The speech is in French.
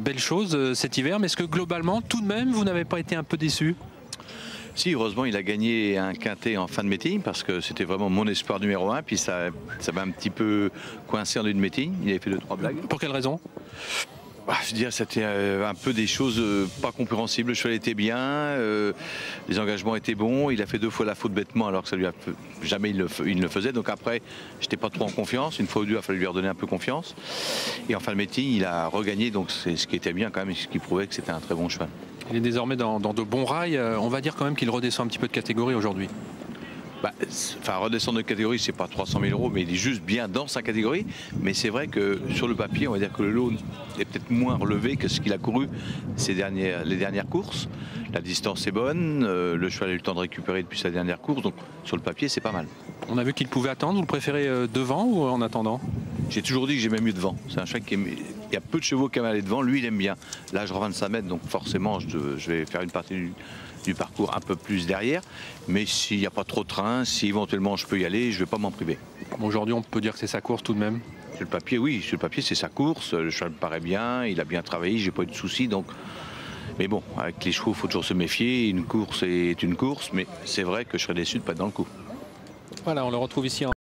Belle chose cet hiver, mais est-ce que globalement, tout de même, vous n'avez pas été un peu déçu? Si, heureusement, il a gagné un quintet en fin de meeting parce que c'était vraiment mon espoir numéro un. Puis ça m'a un petit peu coincé en une meeting. Il avait fait 2-3 blagues. Pour quelle raison? Je veux dire, c'était un peu des choses pas compréhensibles. Le cheval était bien, les engagements étaient bons. Il a fait 2 fois la faute bêtement alors que ça lui a jamais il ne le faisait. Donc après, j'étais pas trop en confiance. Une fois ou deux, il a fallu lui redonner un peu confiance. Et en fin de meeting, il a regagné. Donc c'est ce qui était bien quand même, ce qui prouvait que c'était un très bon cheval. Il est désormais dans de bons rails. On va dire quand même qu'il redescend un petit peu de catégorie aujourd'hui. Redescendre de catégorie, c'est pas 300 000 euros, mais il est juste bien dans sa catégorie. Mais c'est vrai que sur le papier, on va dire que le lot est peut-être moins relevé que ce qu'il a couru les dernières courses. La distance est bonne, le cheval a eu le temps de récupérer depuis sa dernière course, donc sur le papier, c'est pas mal. On a vu qu'il pouvait attendre. Vous le préférez devant ou en attendant? J'ai toujours dit que j'aimais mieux devant. C'est un cheval il y a peu de chevaux qui aiment aller devant. Lui, il aime bien. L'âge 25 mètres, donc forcément, je vais faire une partie du parcours un peu plus derrière. Mais s'il n'y a pas trop de train, si éventuellement je peux y aller, je ne vais pas m'en priver. Aujourd'hui, on peut dire que c'est sa course tout de même. Sur le papier, oui. Sur le papier, c'est sa course. Le cheval me paraît bien. Il a bien travaillé. J'ai pas eu de soucis. Donc... Mais bon, avec les chevaux, il faut toujours se méfier. Une course est une course. Mais c'est vrai que je serais déçu de ne pas être dans le coup. Voilà, on le retrouve ici en